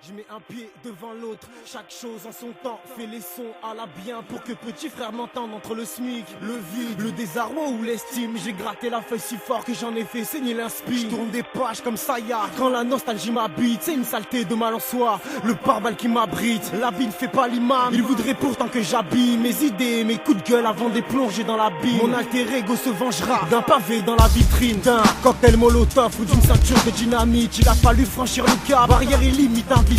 Je mets un pied devant l'autre, chaque chose en son temps. Fais les sons à la bien pour que petit frère m'entende entre le SMIC, le vide, le désarroi ou l'estime. J'ai gratté la feuille si fort que j'en ai fait saigner l'inspi. Je tourne des pages comme ça y a, quand la nostalgie m'habite. C'est une saleté de mal en soi, le pare-balles qui m'abrite. La vie ne fait pas l'imam, il voudrait pourtant que j'habille mes idées, mes coups de gueule avant de plonger dans l'abîme. Mon alter ego se vengera d'un pavé dans la vitrine, d'un cocktail molotov ou d'une ceinture de dynamite. Il a fallu franchir le cap, barrière et limite invisible.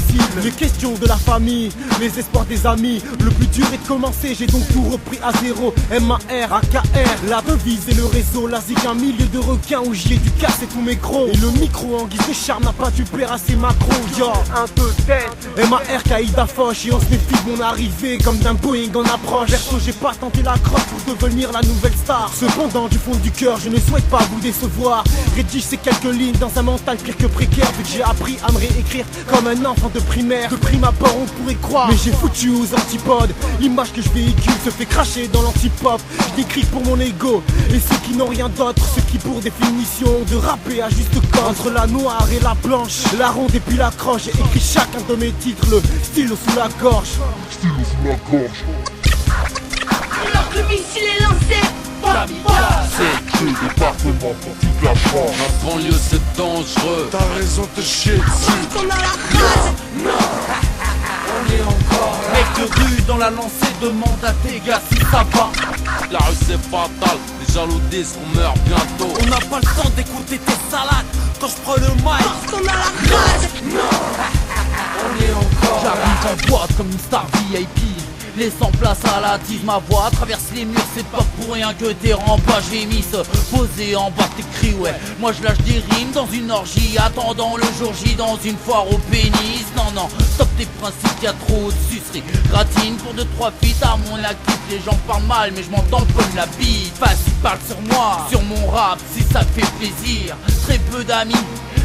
Les questions de la famille, les espoirs des amis. Le plus dur est de commencer, j'ai donc tout repris à zéro. M-A-R, A-K-R, la devise et le réseau. La zik, un milieu de requins où j'y ai dû casser tous mes crocs. Et le micro en guise de charme n'a pas dû plaire à ces macros. Yo, 1, 2, tête, M-A-R, Kaïda Foch. Et on se méfie de mon arrivée comme d'un Boeing en approche. Perso, j'ai pas tenté la crotte pour devenir la nouvelle star. Cependant, du fond du cœur, je ne souhaite pas vous décevoir. Rédige ces quelques lignes dans un mental pire que précaire. Vu que j'ai appris à me réécrire comme un enfant de primaire. De prime abord on pourrait croire, mais j'ai foutu aux antipodes. L'image que je véhicule se fait cracher dans l'antipop. Je décris pour mon ego et ceux qui n'ont rien d'autre, ceux qui pour définition de rapper à juste cause. Entre la noire et la blanche, la ronde et puis la croche. J'ai écrit chacun de mes titres, le stylo sous la gorge. Stylo sous la gorge. Alors que le missile est lancé, C'est le département pour toute la France. La banlieue c'est dangereux. T'as raison de chier dessus. qu'on a la rage. On est encore là. Mec de rue dans la lancée, demande à tes gars si ça va. La rue c'est fatal, les jaloux disent qu'on meurt bientôt. On n'a pas le temps d'écouter tes salades quand je prends le mic. Qu'on a la rage. On est encore J'arrive en boîte comme une star VIP, laissant place à la tease. Ma voix traverse les murs, c'est pas pour rien que tes remparts gémissent. Posé en bas tes cris, ouais. Moi je lâche des rimes dans une orgie, attendant le jour J dans une foire au pénis. Non, non, stop tes principes, y'a trop de suceries. Gratine pour 2-3 feats à mon actif. Les gens parlent mal, mais je m'entends comme la bite. Vas-y, parle sur moi, sur mon rap, si ça te fait plaisir. Très peu d'amis,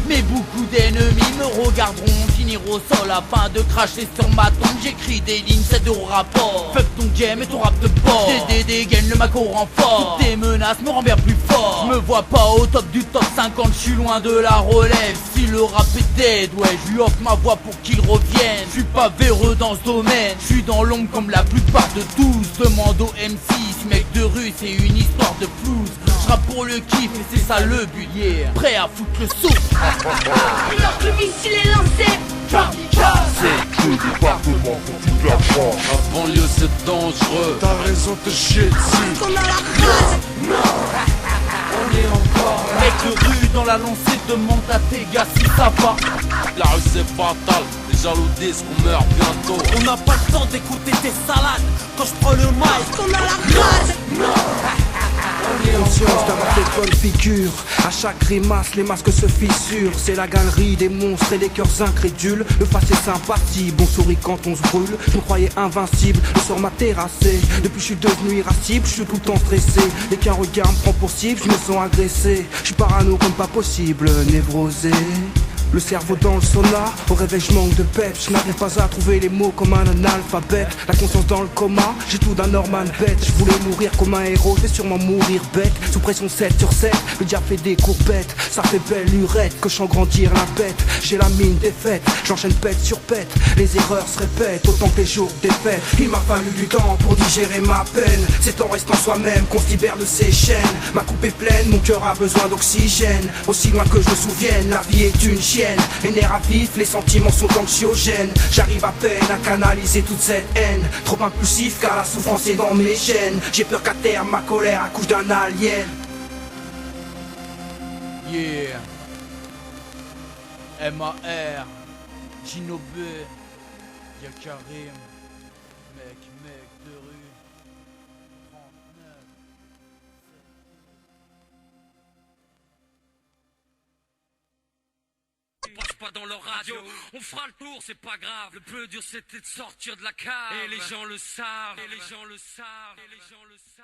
mais beaucoup d'ennemis me regarderont finir au sol afin de cracher sur ma tombe. J'écris des lignes, c'est de rapport. Fuck ton game et ton rap de porc. Des dégaines, le maco renfort. Toutes tes menaces me rendent bien plus fort. Je me vois pas au top du top 50, je suis loin de la relève. Si le rap est dead, ouais, je lui offre ma voix pour qu'il revienne. Je suis pas véreux dans ce domaine, je suis dans l'ombre comme la plupart de tous. Demande au M6, mec de rue, c'est une histoire de flouze. Je rappe pour le kiff et c'est ça le but, yeah. Prêt à foutre le souffle. Alors que le missile est lancé, C'est le département pour toute la France. La banlieue c'est dangereux. T'as raison de chier dessus. qu'on a la rage. On est encore là. Mec de rue dans la lancée, demande à tes gars si ça va. La rue c'est fatal, les jaloux disent qu'on meurt bientôt. On n'a pas le temps d'écouter tes salades quand je prends le mic. Qu'on a la rage. Conscience d'avoir fait bonne figure. À chaque grimace, les masques se fissurent. C'est la galerie des monstres et des cœurs incrédules. Le face est sympathique, bon sourit quand on se brûle. Je me croyais invincible, le sort m'a terrassé. Depuis je suis devenu irascible, je suis tout le temps stressé. Dès qu'un regard me prend pour cible, je me sens agressé. Je suis parano comme pas possible, névrosé. Le cerveau dans le sauna, au réveil je manque de peps. Je n'arrive pas à trouver les mots comme un analphabète. La conscience dans le coma, j'ai tout d'un Norman bête. Je voulais mourir comme un héros, je vais sûrement mourir bête. Sous pression 7 sur 7, le diable fait des courbettes. Ça fait belle lurette que je sens grandir la bête. J'ai la mine défaite, j'enchaîne pète sur pète. Les erreurs se répètent autant que les jours défaites. Il m'a fallu du temps pour digérer ma peine. C'est en restant soi-même qu'on se libère de ses chaînes. Ma coupe est pleine, mon cœur a besoin d'oxygène. Aussi loin que je me souvienne, la vie est une chienne. Les nerfs à vif, les sentiments sont anxiogènes. J'arrive à peine à canaliser toute cette haine. Trop impulsif car la souffrance est dans mes gènes. J'ai peur qu'à terme ma colère accouche d'un alien. Yeah. M.A.R. Gino B. Y'a Karim. Mec de rue. 39. On passe pas dans leur radio, on fera le tour, c'est pas grave. Le plus dur c'était de sortir de la cave. Et les gens le savent, et les gens le savent, et les gens le savent.